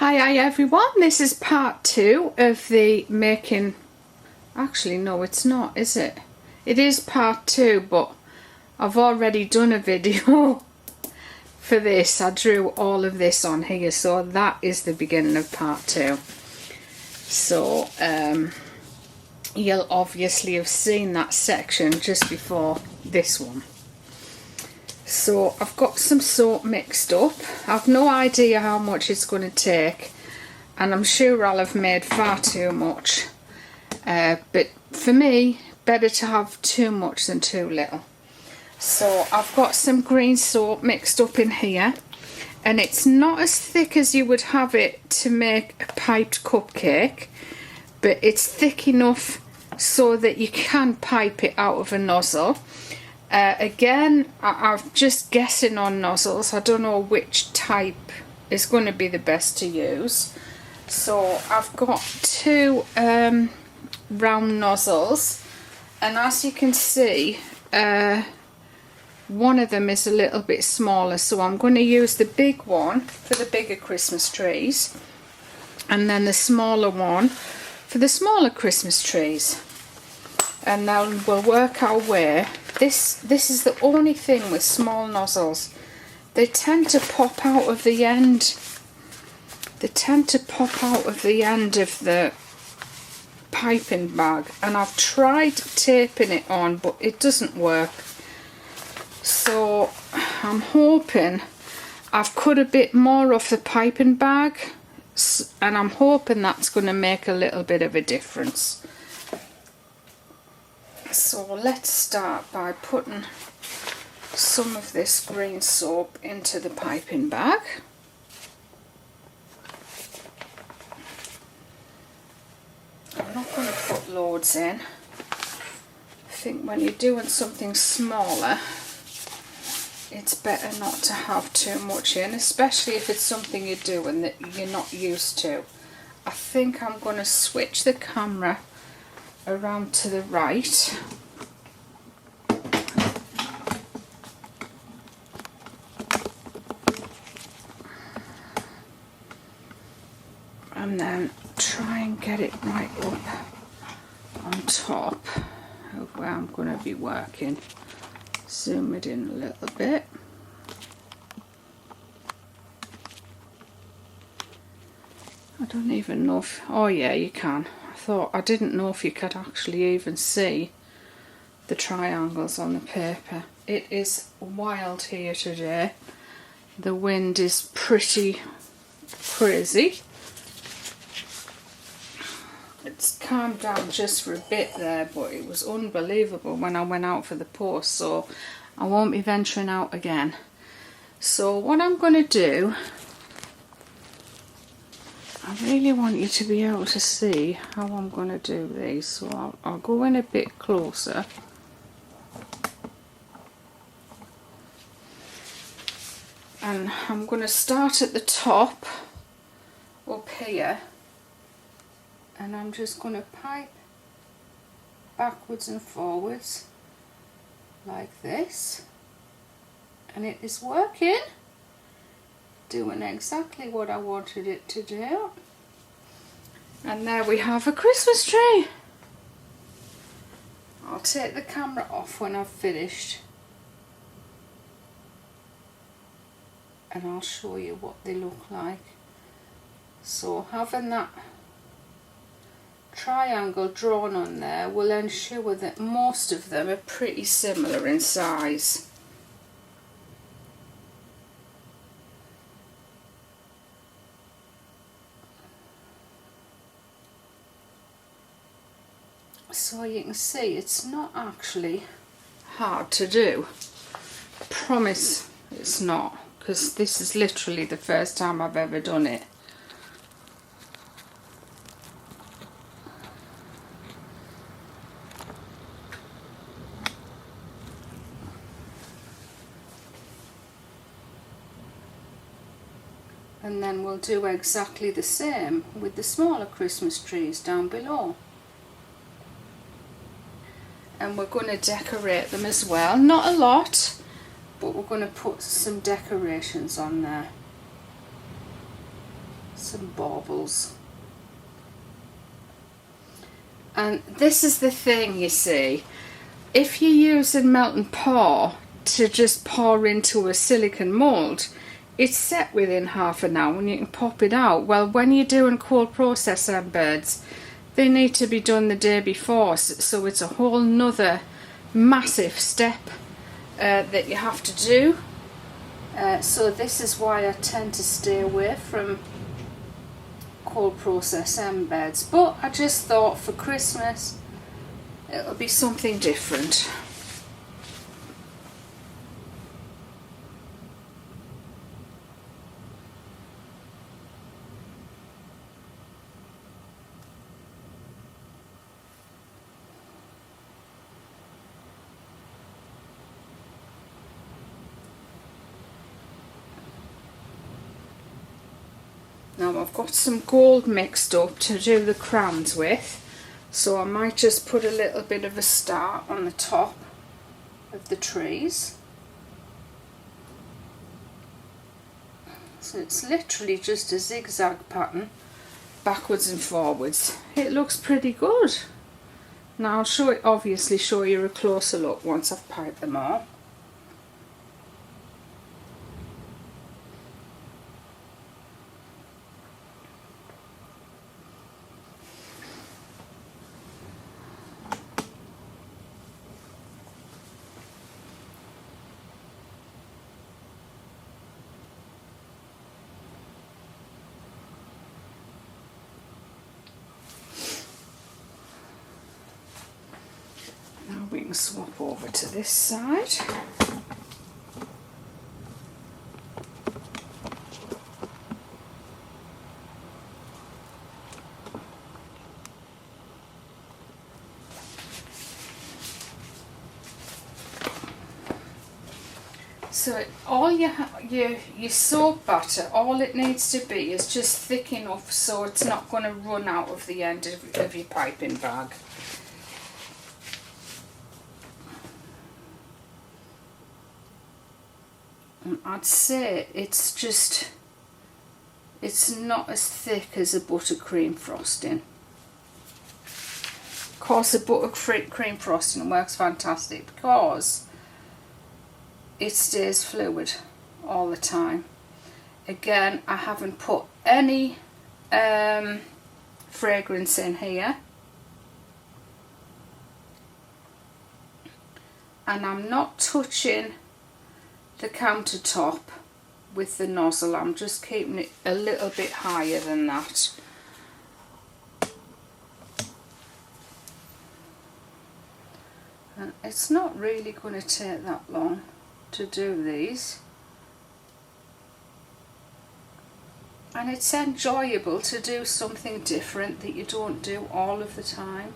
Hi everyone, this is part 2 of the making, actually no it's not, is it? It is part 2, but I've already done a video for this. I drew all of this on here, so that is the beginning of part 2. So you'll obviously have seen that section just before this one. So I've got some soap mixed up. I've no idea how much it's going to take, and I'm sure I'll have made far too much, but for me better to have too much than too little. So I've got some green soap mixed up in here, and it's not as thick as you would have it to make a piped cupcake, but it's thick enough so that you can pipe it out of a nozzle. Again, I'm just guessing on nozzles. I don't know which type is going to be the best to use. So I've got two round nozzles, and as you can see, one of them is a little bit smaller, so I'm going to use the big one for the bigger Christmas trees, and then the smaller one for the smaller Christmas trees. And now we'll work our way. This is the only thing with small nozzles. They tend to pop out of the end. They tend to pop out of the end of the piping bag, and I've tried taping it on, but it doesn't work. So I'm hoping I've cut a bit more off the piping bag, and I'm hoping that's going to make a little bit of a difference. So let's start by putting some of this green soap into the piping bag. I'm not going to put loads in. I think when you're doing something smaller, it's better not to have too much in, especially if it's something you're doing that you're not used to. I think I'm going to switch the camera around to the right. And then try and get it right up on top of where I'm going to be working. Zoom it in a little bit. I don't even know if, oh yeah, you can. I didn't know if you could actually even see the triangles on the paper. It is wild here today. The wind is pretty crazy. It's calmed down just for a bit there, but it was unbelievable when I went out for the post, so I won't be venturing out again. So what I'm going to do, I really want you to be able to see how I'm going to do these, so I'll go in a bit closer. And I'm going to start at the top up here, and I'm just going to pipe backwards and forwards like this, and it is working. Doing exactly what I wanted it to do. And there we have a Christmas tree. I'll take the camera off when I've finished, and I'll show you what they look like. So having that triangle drawn on there will ensure that most of them are pretty similar in size. So you can see it's not actually hard to do. I promise it's not, because this is literally the first time I've ever done it. And then we'll do exactly the same with the smaller Christmas trees down below. And we're going to decorate them as well. Not a lot, but we're going to put some decorations on there. some baubles. And this is the thing, you see, if you're using melt and pour to just pour into a silicone mould, it's set within half an hour and you can pop it out. Well, when you're doing cold process embeds, they need to be done the day before, so it's a whole nother massive step that you have to do. So this is why I tend to stay away from cold process embeds, but I just thought for Christmas it'll be something different. Now I've got some gold mixed up to do the crowns with, so I might just put a little bit of a star on the top of the trees. So it's literally just a zigzag pattern, backwards and forwards. It looks pretty good. Now I'll obviously show you a closer look once I've piped them all. We can swap over to this side. So all your soap batter, all it needs to be is just thick enough so it's not going to run out of the end of your piping bag. I'd say it's not as thick as a buttercream frosting. Of course, a buttercream frosting works fantastic because it stays fluid all the time. Again, I haven't put any fragrance in here, and I'm not touching the countertop with the nozzle. I'm just keeping it a little bit higher than that. And it's not really going to take that long to do these, and it's enjoyable to do something different that you don't do all of the time.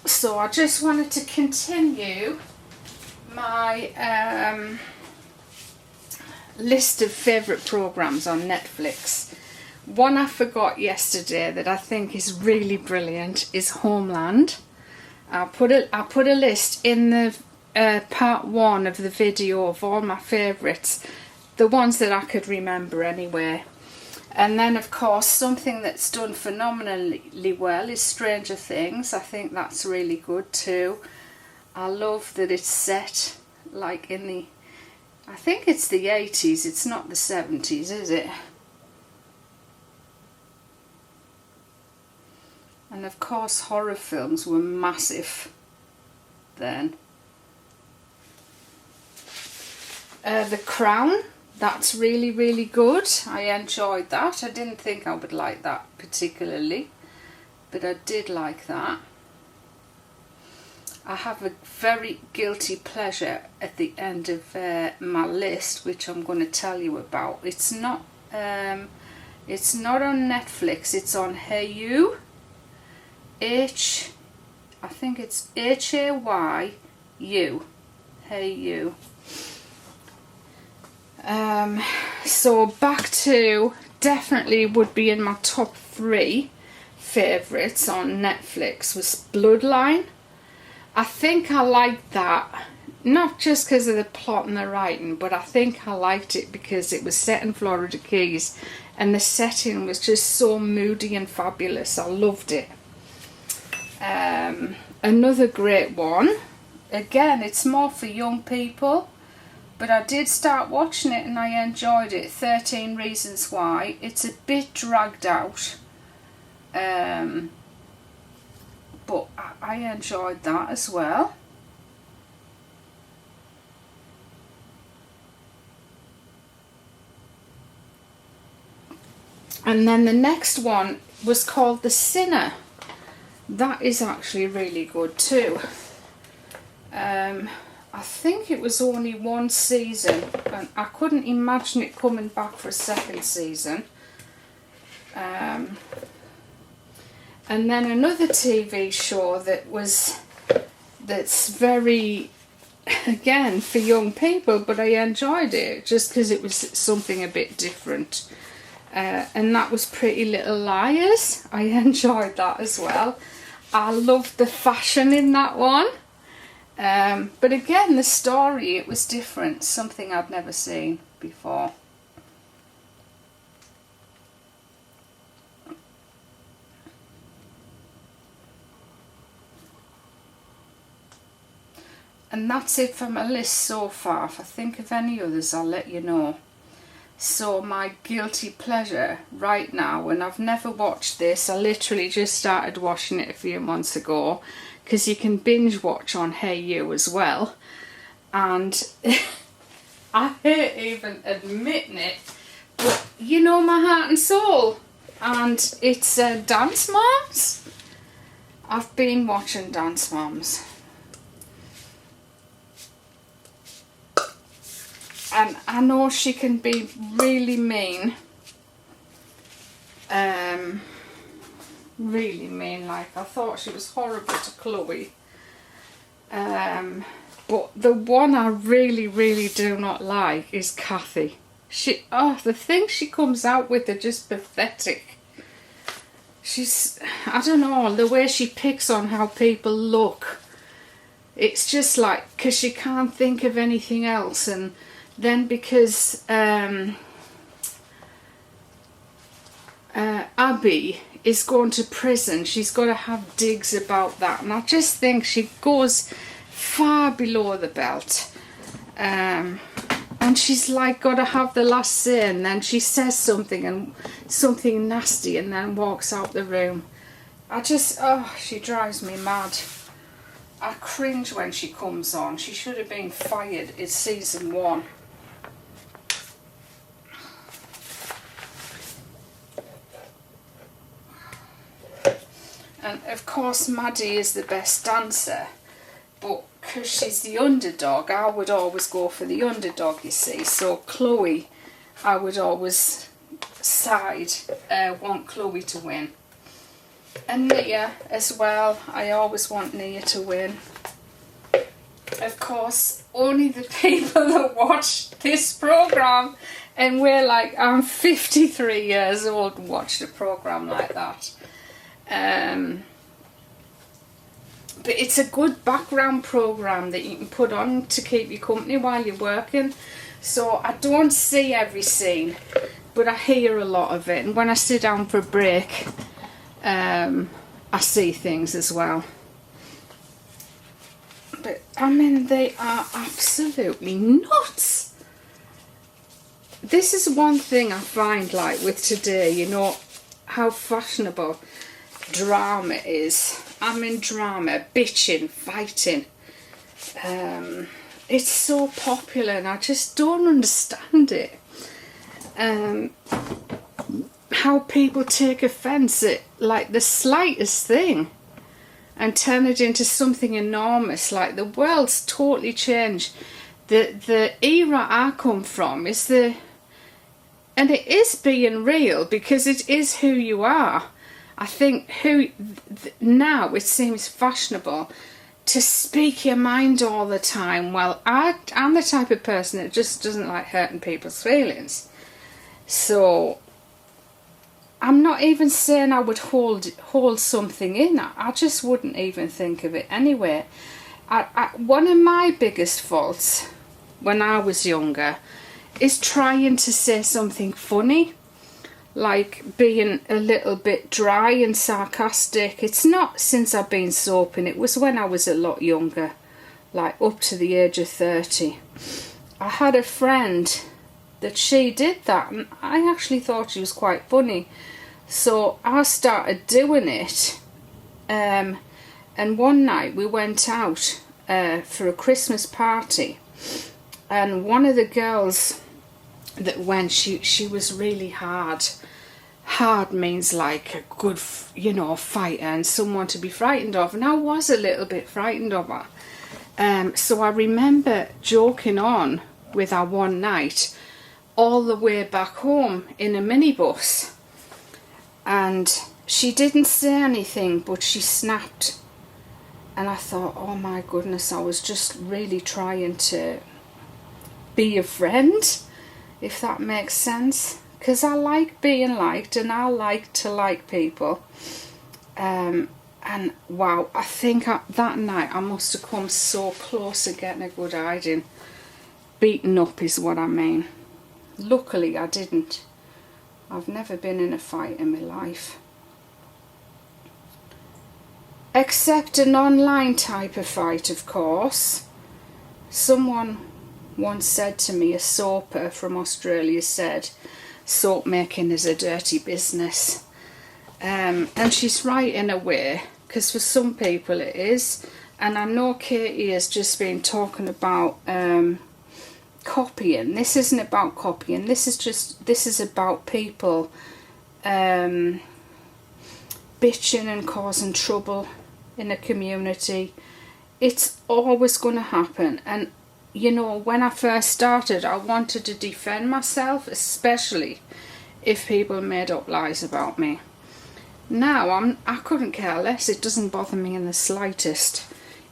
So I just wanted to continue my list of favourite programmes on Netflix. One I forgot yesterday that I think is really brilliant is Homeland. I put a list in the part 1 of the video of all my favourites, the ones that I could remember anyway. And then of course something that's done phenomenally well is Stranger Things. I think that's really good too. I love that it's set like in the, I think it's the 80s, it's not the 70s, is it? And of course horror films were massive then. The Crown, that's really, really good. I enjoyed that. I didn't think I would like that particularly, but I did like that. I have a very guilty pleasure at the end of my list, which I'm going to tell you about. It's not on Netflix. It's on Hayu. I think it's Hayu. Hayu. So back to, definitely would be in my top 3 favourites on Netflix was Bloodline. I think I liked that not just because of the plot and the writing, but I think I liked it because it was set in Florida Keys and the setting was just so moody and fabulous. I loved it. Another great one, again, it's more for young people, but I did start watching it and I enjoyed it. 13 Reasons Why. It's a bit dragged out, but I enjoyed that as well. And then the next one was called The Sinner. That is actually really good too. I think it was only one season and I couldn't imagine it coming back for a second season. And then another TV show that's very, again, for young people, but I enjoyed it just because it was something a bit different. And that was Pretty Little Liars. I enjoyed that as well. I loved the fashion in that one. But again, the story, it was different. Something I'd never seen before. And that's it for my list so far. If I think of any others, I'll let you know. So my guilty pleasure right now, and I've never watched this, I literally just started watching it a few months ago, because you can binge watch on Hey You as well, and I hate even admitting it, but you know my heart and soul, and it's Dance Moms. I've been watching Dance Moms. And I know she can be really mean. Really mean, like I thought she was horrible to Chloe. But the one I really, really do not like is Kathy. The things she comes out with are just pathetic. I don't know, the way she picks on how people look. It's just like, because she can't think of anything else, and then because Abby is going to prison, she's got to have digs about that, and I just think she goes far below the belt, and she's like got to have the last say, and then she says something nasty and then walks out the room. She drives me mad. I cringe when she comes on. She should have been fired in season 1. And of course Maddie is the best dancer, but because she's the underdog, I would always go for the underdog, you see. So Chloe, I would always want Chloe to win. And Nia as well, I always want Nia to win. Of course, only the people that watch this programme, and we're like, I'm 53 years old and watched a programme like that. But it's a good background programme that you can put on to keep you company while you're working. So I don't see every scene, but I hear a lot of it, and when I sit down for a break, I see things as well. But I mean, they are absolutely nuts. This is one thing I find, like with today, you know, how fashionable drama is. I mean, drama, bitching, fighting. It's so popular and I just don't understand it. How people take offence at like the slightest thing and turn it into something enormous. Like, the world's totally changed. The era I come from is and it is being real because it is who you are. I think now it seems fashionable to speak your mind all the time. Well, I'm the type of person that just doesn't like hurting people's feelings. So I'm not even saying I would hold something in. I just wouldn't even think of it anyway. one of my biggest faults when I was younger is trying to say something funny, like being a little bit dry and sarcastic. It's not since I've been soaping, it was when I was a lot younger, like up to the age of 30. I had a friend that she did that, and I actually thought she was quite funny. So I started doing it, and one night we went out for a Christmas party, and one of the girls that went, she was really hard. Hard means like a good, fighter and someone to be frightened of, and I was a little bit frightened of her. So I remember joking on with her one night all the way back home in a minibus, and she didn't say anything, but she snapped, and I thought, oh my goodness, I was just really trying to be a friend, if that makes sense, because I like being liked and I like to like people. And wow, I think that night I must have come so close to getting a good hiding. Beaten up is what I mean. Luckily I didn't. I've never been in a fight in my life. Except an online type of fight, of course. Someone once said to me, a soaper from Australia said, soap making is a dirty business. And she's right in a way, because for some people it is. And I know Katie has just been talking about copying. This isn't about copying. This is about people bitching and causing trouble in a community. It's always going to happen. And when I first started, I wanted to defend myself, especially if people made up lies about me. Now I couldn't care less. It doesn't bother me in the slightest.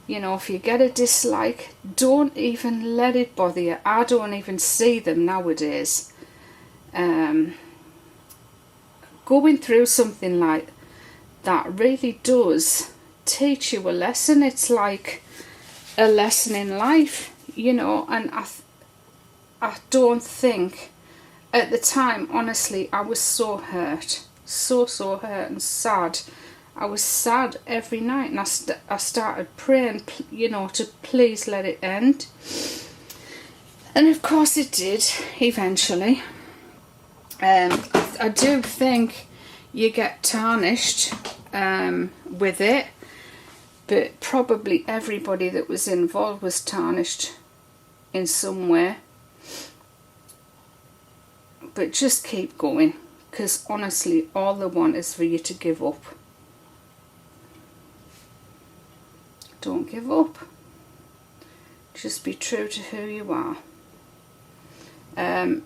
If you get a dislike, don't even let it bother you. I don't even see them nowadays. Going through something like that really does teach you a lesson. It's like a lesson in life, and I don't think, at the time, honestly, I was so hurt, so hurt and sad. I was sad every night, and I started praying, to please let it end. And of course it did, eventually. I do think you get tarnished with it, but probably everybody that was involved was tarnished in some way. But just keep going, because honestly, all they want is for you to give up. Don't give up. Just be true to who you are. I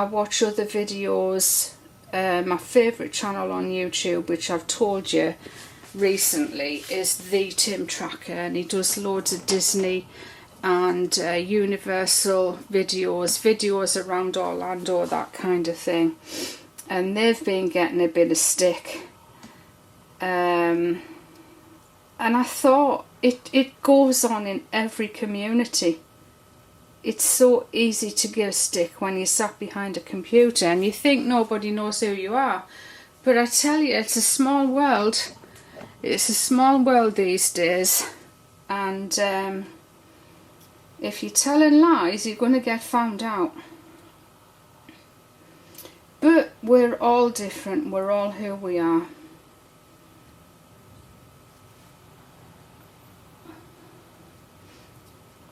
watch other videos. My favourite channel on YouTube, which I've told you recently, is the Tim Tracker, and he does loads of Disney and Universal videos around Orlando, that kind of thing. And they've been getting a bit of stick. And I thought, it goes on in every community. It's so easy to give stick when you're sat behind a computer and you think nobody knows who you are. But I tell you, it's a small world. It's a small world these days. And if you're telling lies, you're going to get found out. But we're all different. We're all who we are.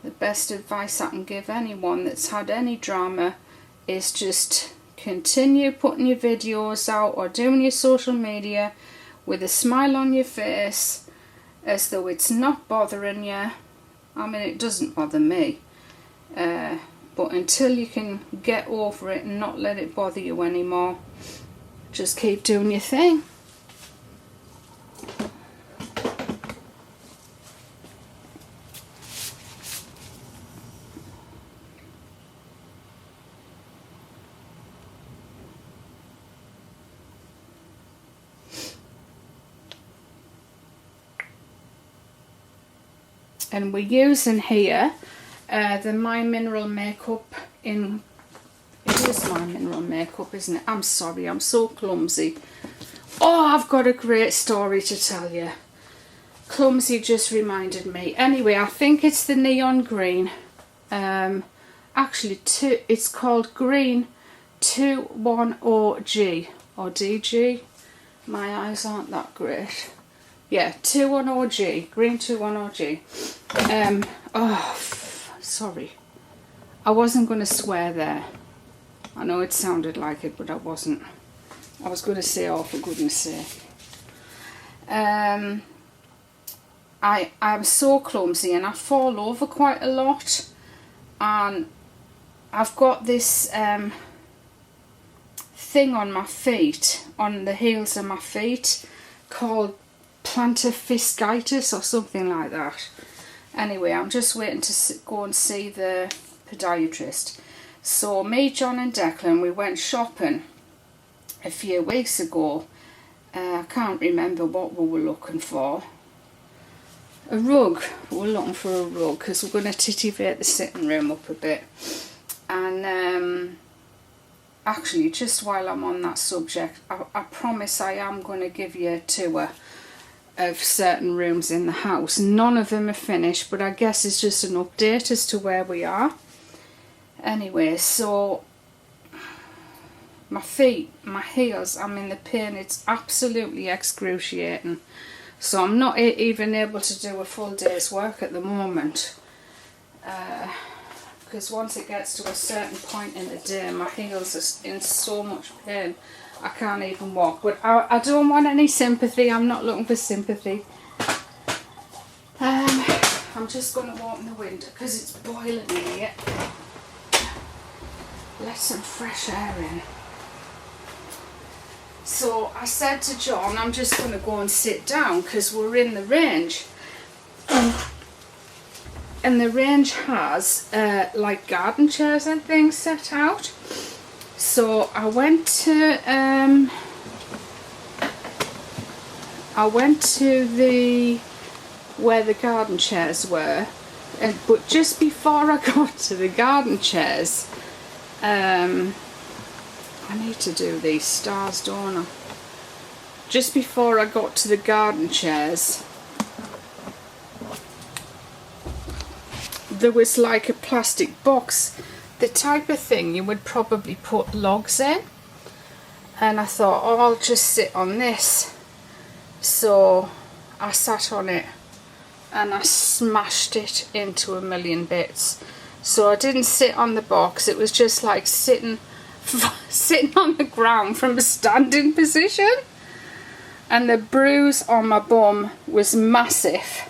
The best advice I can give anyone that's had any drama is just continue putting your videos out or doing your social media with a smile on your face, as though it's not bothering you. I mean, it doesn't bother me. But until you can get over it and not let it bother you anymore, just keep doing your thing. And we're using here the My Mineral makeup in... It is My Mineral makeup, isn't it? I'm sorry, I'm so clumsy. Oh, I've got a great story to tell you. Clumsy just reminded me. Anyway, I think it's the neon green. Actually, it's called Green 210G or DG. My eyes aren't that great. Yeah, 210G, Green 210G. Sorry. I wasn't going to swear there. I know it sounded like it, but I wasn't. I was going to say, oh, for goodness sake. I'm so clumsy and I fall over quite a lot. And I've got this thing on my feet, on the heels of my feet, called plantar fasciitis or something like that. Anyway, I'm just waiting to go and see the podiatrist. So me, John and Declan, we went shopping a few weeks ago. I can't remember what we were looking for. A rug. We were looking for a rug because we're going to titivate the sitting room up a bit. And actually, just while I'm on that subject, I promise I am going to give you a tour of certain rooms in the house. None of them are finished, but I guess it's just an update as to where we are. Anyway, so my feet, my heels, I'm in the pain. It's absolutely excruciating. So I'm not even able to do a full day's work at the moment. Because once it gets to a certain point in the day, my heels are in so much pain, I can't even walk. But I don't want any sympathy. I'm not looking for sympathy. I'm just going to open the window because it's boiling in here. Let some fresh air in. So I said to John, I'm just going to go and sit down because we're in the range. And the range has like garden chairs and things set out. So I went to the where the garden chairs were, but just before I got to the garden chairs, I need to do these stars, don't I? Just before I got to the garden chairs, there was like a plastic box, the type of thing you would probably put logs in. And I thought, oh, I'll just sit on this. So I sat on it and I smashed it into a million bits. So I didn't sit on the box, it was just like sitting on the ground from a standing position. And the bruise on my bum was massive.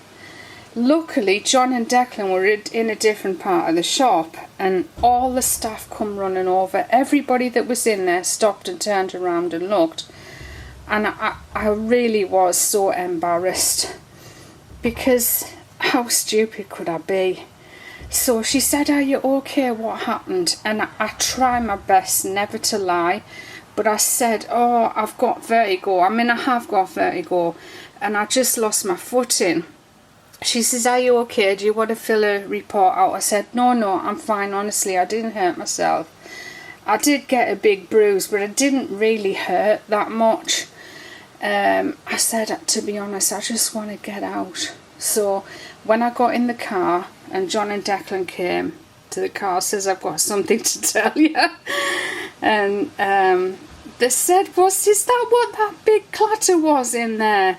Luckily, John and Declan were in a different part of the shop and all the staff come running over. Everybody that was in there stopped and turned around and looked. And I really was so embarrassed because how stupid could I be? So she said, are you okay? What happened? And I try my best never to lie. But I said, oh, I've got vertigo. I mean, I have got vertigo. And I just lost my footing. She says, are you okay? Do you want to fill a report out? I said, no, I'm fine. Honestly, I didn't hurt myself. I did get a big bruise, but it didn't really hurt that much. I said, to be honest, I just want to get out. So when I got in the car and John and Declan came to the car, says, I've got something to tell you. And they said, is that what that big clatter was in there?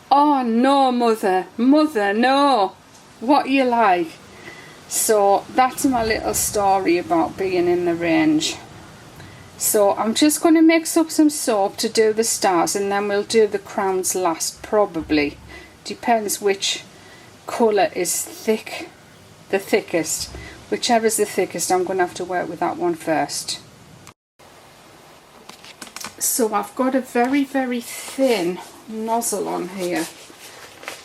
Oh no, mother, no. What you like? So that's my little story about being in the range. So I'm just going to mix up some soap to do the stars and then we'll do the crowns last, probably. Depends which colour is the thickest. Whichever's the thickest, I'm going to have to work with that one first. So I've got a very, very thin nozzle on here.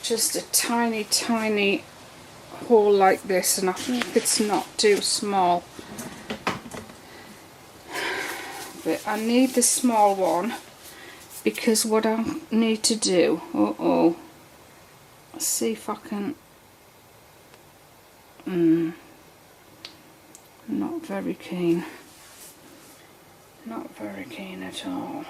Just a tiny, tiny hole like this, and I think it's not too small. But I need the small one because what I need to do, let's see if I can Not very keen. Not very keen at all.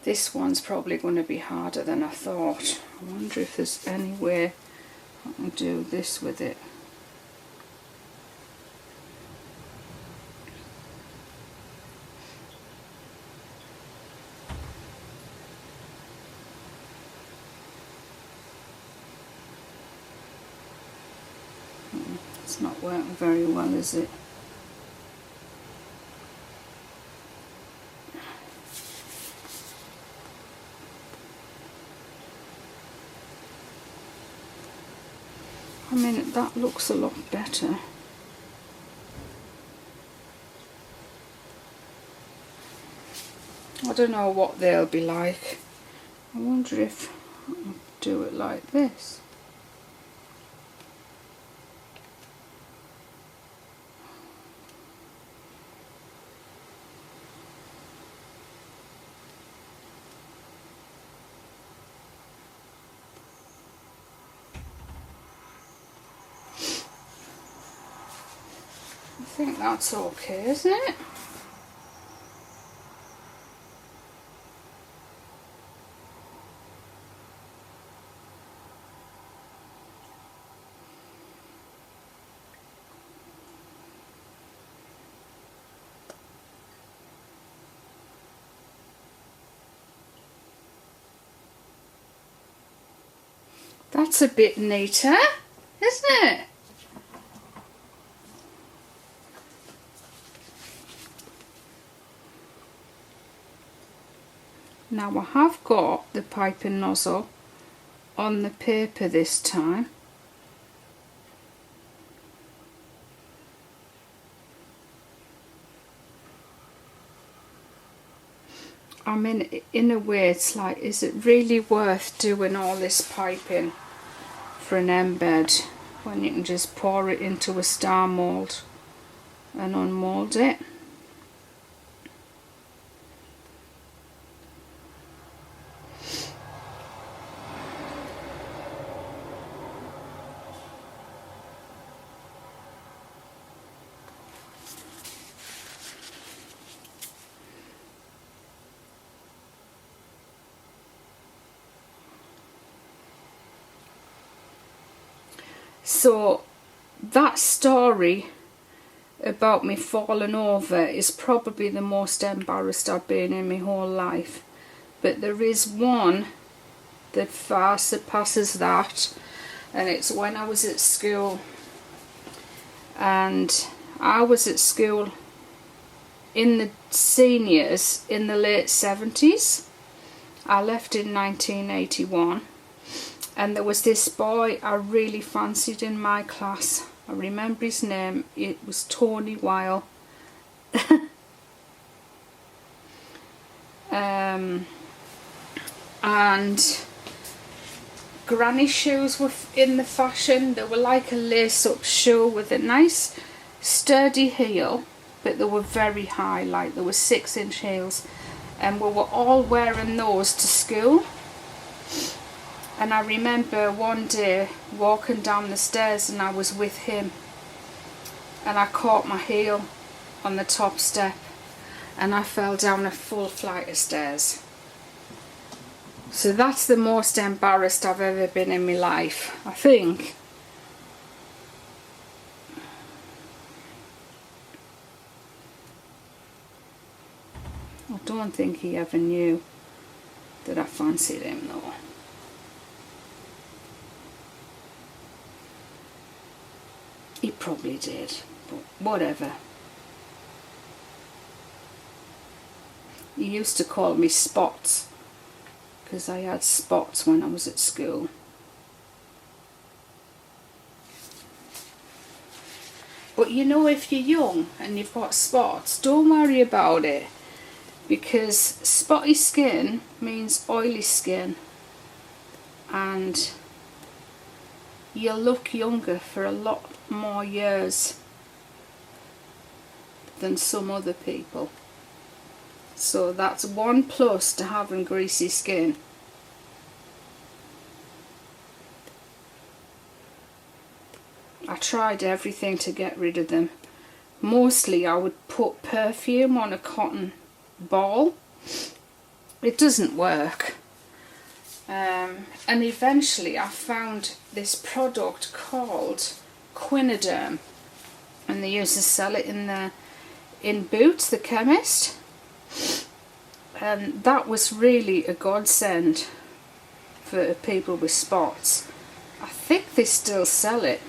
This one's probably going to be harder than I thought. I wonder if there's any way I can do this with it. It's not working very well, is it? I mean, that looks a lot better. I don't know what they'll be like. I wonder if I can do it like this. I think that's okay, isn't it? That's a bit neater, isn't it? Now I have got the piping nozzle on the paper this time. I mean, in a way it's like, is it really worth doing all this piping for an embed when you can just pour it into a star mould and unmould it? So that story about me falling over is probably the most embarrassed I've been in my whole life. But there is one that far surpasses that, and it's when I was at school. And I was at school in the seniors in the late 70s. I left in 1981. And there was this boy I really fancied in my class. I remember his name. It was Tony Weil. And granny shoes were in the fashion. They were like a lace-up shoe with a nice sturdy heel, but they were very high, like they were 6-inch heels. And we were all wearing those to school. And I remember one day walking down the stairs and I was with him, and I caught my heel on the top step and I fell down a full flight of stairs. So that's the most embarrassed I've ever been in my life, I think. I don't think he ever knew that I fancied him though. He probably did, but whatever. He used to call me Spots, because I had spots when I was at school. But you know, if you're young and you've got spots, don't worry about it, because spotty skin means oily skin, and you'll look younger for a lot more years than some other people. So that's one plus to having greasy skin. tried everything to get rid of them. Mostly I would put perfume on a cotton ball. It doesn't work. And eventually I found this product called Quinoderm, and they used to sell it in Boots, the chemist, and that was really a godsend for people with spots. I think they still sell it.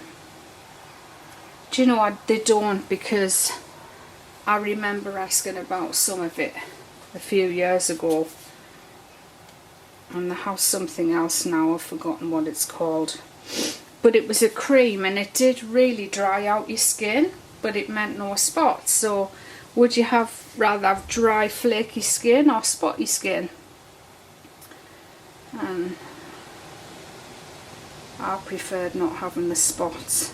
Do you know, they don't, because I remember asking about some of it a few years ago, and they have something else now, I've forgotten what it's called. But it was a cream, and it did really dry out your skin, but it meant no spots. So would you rather have dry, flaky skin or spotty skin? And I preferred not having the spots.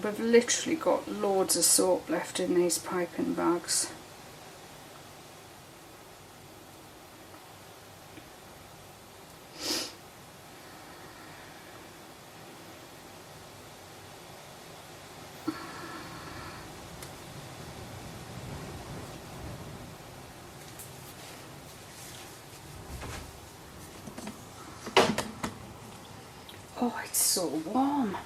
We've literally got loads of soap left in these piping bags. Oh, it's so warm.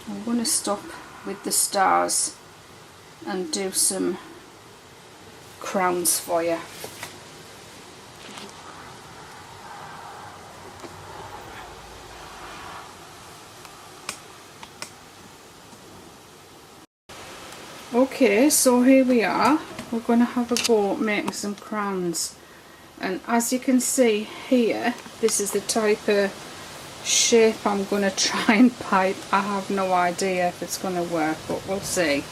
I'm going to stop with the stars and do some crowns for you. Okay, so here we are. We're going to have a go at making some crowns, and as you can see here, this is the type of shape I'm going to try and pipe. I have no idea if it's going to work, but we'll see.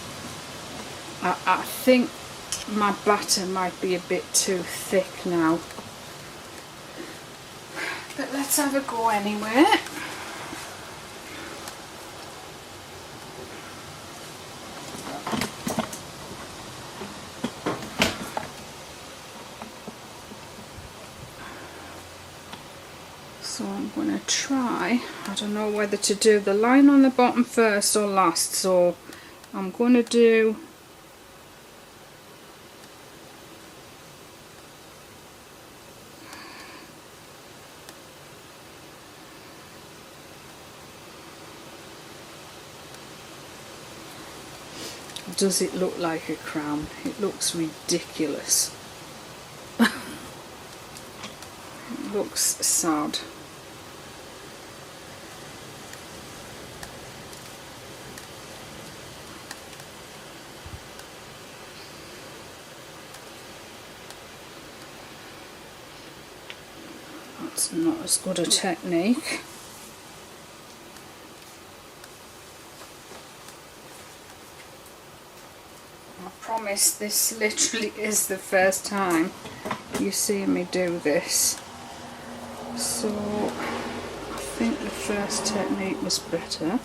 I think my batter might be a bit too thick now, but let's have a go anyway. So I'm going to try, I don't know whether to do the line on the bottom first or last, so I'm going to do Does it look like a crown? It looks ridiculous. It looks sad. That's not as good a technique. I promise this literally is the first time you see me do this. So I think the first technique was better.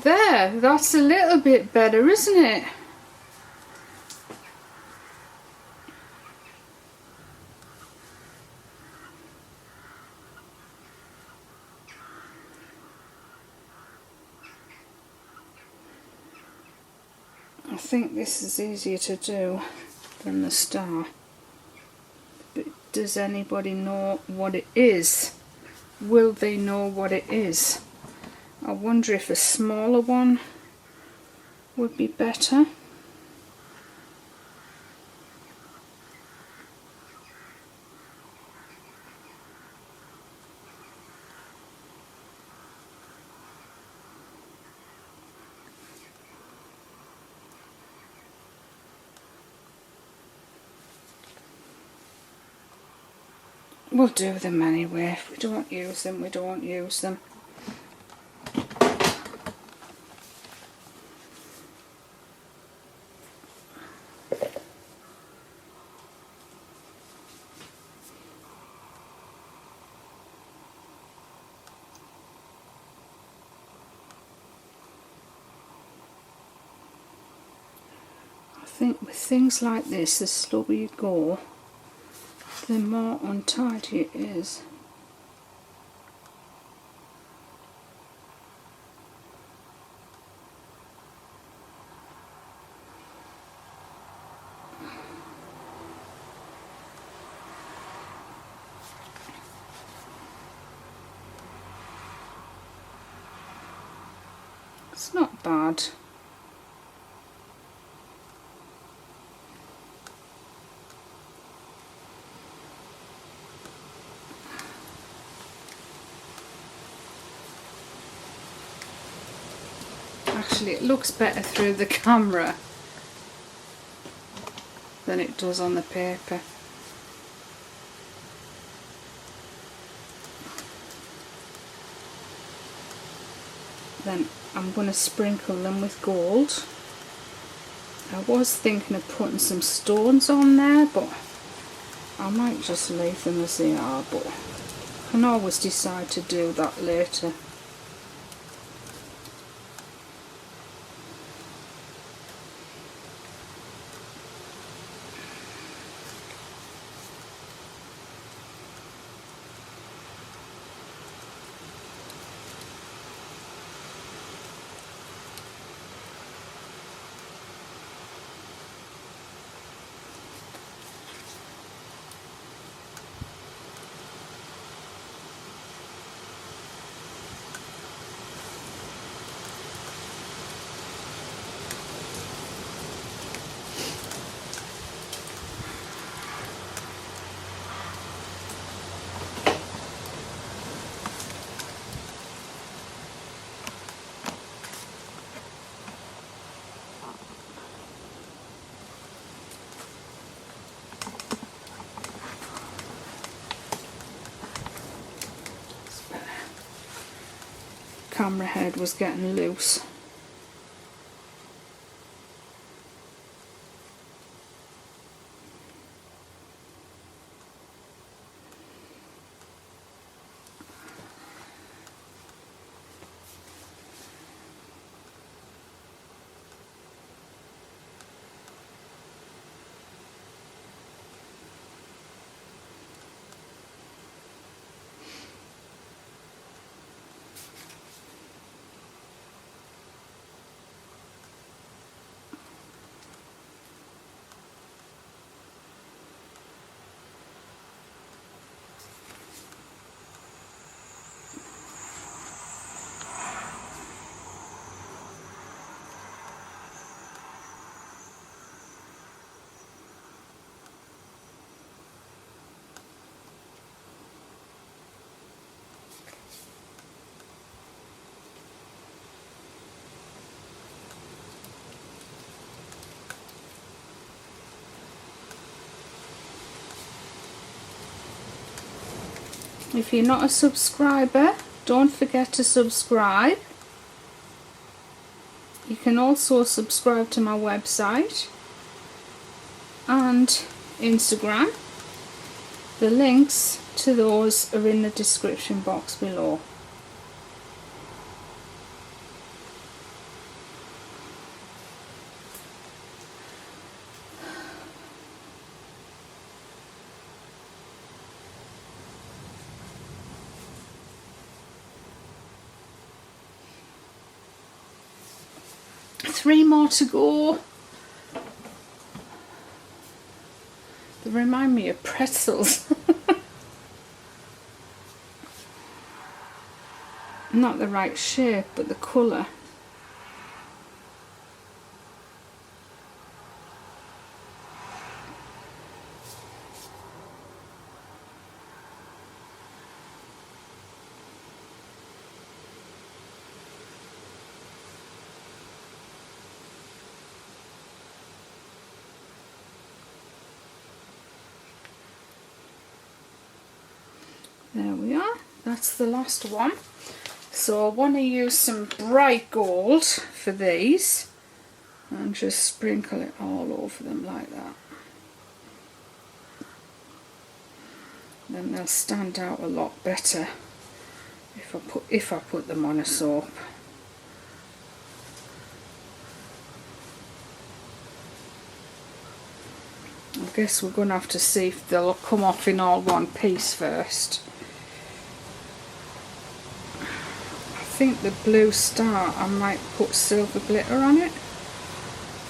There, that's a little bit better, isn't it? I think this is easier to do than the star. A bit Does anybody know what it is? Will they know what it is? I wonder if a smaller one would be better. We'll do them anyway. If we don't use them, we don't use them. I think with things like this, the slower you go, the more untidy it is. It's not bad. Actually, it looks better through the camera than it does on the paper. Then I'm going to sprinkle them with gold. I was thinking of putting some stones on there, but I might just leave them as they are, but I can always decide to do that later. Camera head was getting loose. If you're not a subscriber, don't forget to subscribe. You can also subscribe to my website and Instagram. The links to those are in the description box below. Three more to go. They remind me of pretzels. not the right shape, but the colour. There we are, that's the last one. So I want to use some bright gold for these and just sprinkle it all over them like that. Then they'll stand out a lot better if I put them on a soap. I guess we're going to have to see if they'll come off in all one piece first. I think the blue star, I might put silver glitter on it.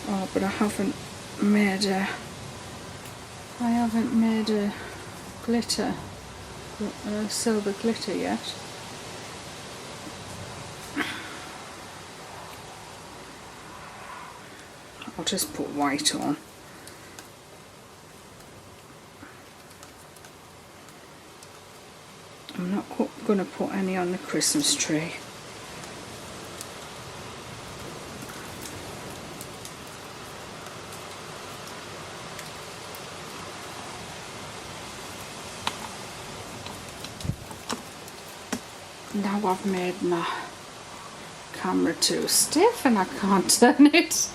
Oh, but I haven't made a glitter, silver glitter yet. I'll just put white on. I'm not going to put any on the Christmas tree. Now I've made my camera too stiff and I can't turn it.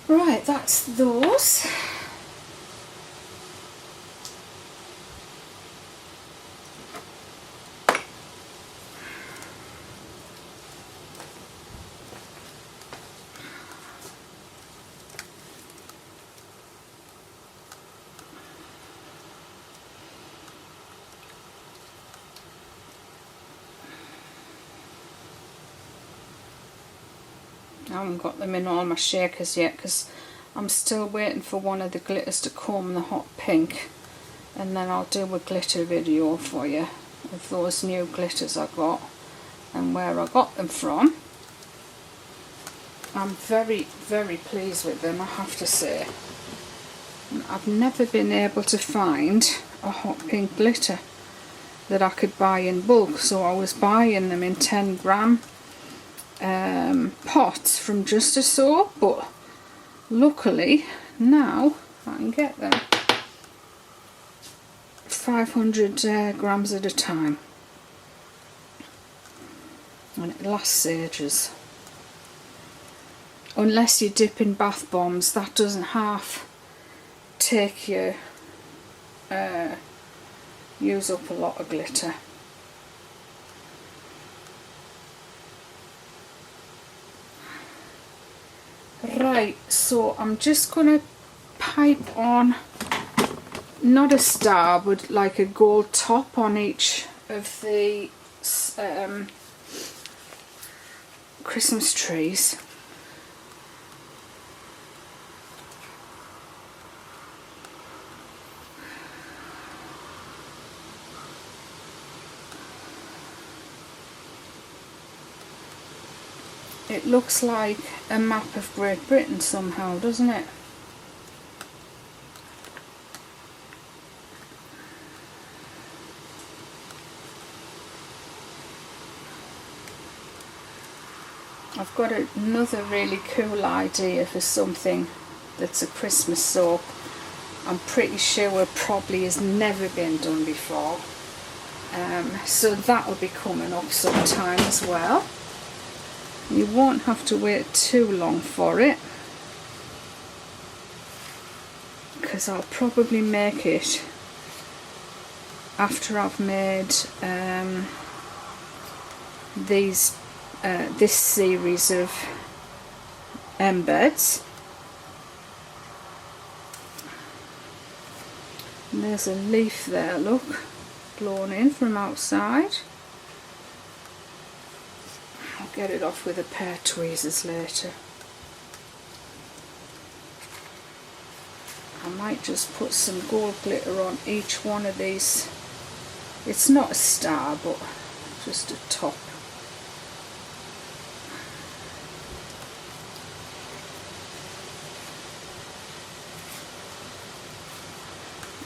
Right, that's those. I haven't got them in all my shakers yet because I'm still waiting for one of the glitters to come, the hot pink, and then I'll do a glitter video for you of those new glitters I got and where I got them from. I'm very, very pleased with them, I have to say. I've never been able to find a hot pink glitter that I could buy in bulk, so I was buying them in 10-gram pots from Just a Soap, but luckily now I can get them 500 grams at a time, and it lasts ages. Unless you dip in bath bombs, that doesn't half take you use up a lot of glitter. Right, so I'm just gonna pipe on not a star but like a gold top on each of the Christmas trees. It looks like a map of Great Britain somehow, doesn't it? I've got another really cool idea for something that's a Christmas soap. I'm pretty sure it probably has never been done before. So that will be coming up sometime as well. You won't have to wait too long for it, because I'll probably make it after I've made this series of embeds. And there's a leaf there, look, blown in from outside. I'll get it off with a pair of tweezers later. I might just put some gold glitter on each one of these. It's not a star, but just a top.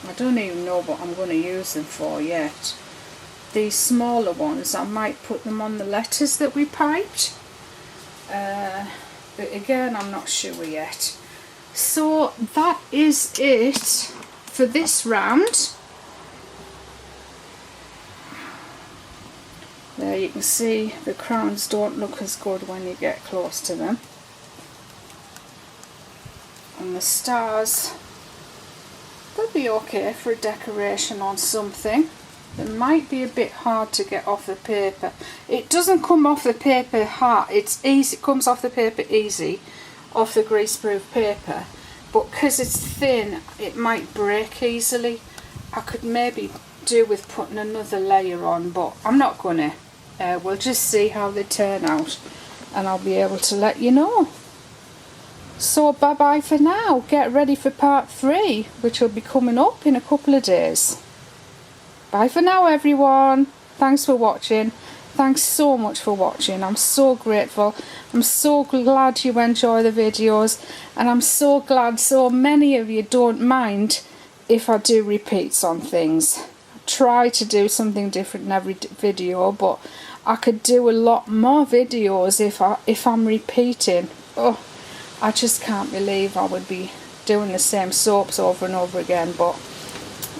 I don't even know what I'm going to use them for yet. These smaller ones, I might put them on the letters that we piped. But again, I'm not sure yet. So that is it for this round. There you can see the crowns don't look as good when you get close to them. And the stars, they'll be okay for a decoration on something. It might be a bit hard to get off the paper. It doesn't come off the paper hard, it's easy, it comes off the paper easy, off the greaseproof paper, but because it's thin it might break easily. I could maybe do with putting another layer on, but I'm not gonna. We'll just see how they turn out and I'll be able to let you know. So bye bye for now. Get ready for part 3, which will be coming up in a couple of days. Bye for now, everyone. Thanks for watching. Thanks so much for watching. I'm so grateful. I'm so glad you enjoy the videos, and I'm so glad so many of you don't mind if I do repeats on things. I try to do something different in every video, but I could do a lot more videos if I'm repeating. Oh, I just can't believe I would be doing the same soaps over and over again, but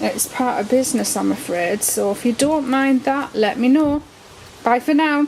it's part of business, I'm afraid. So if you don't mind that, let me know. Bye for now.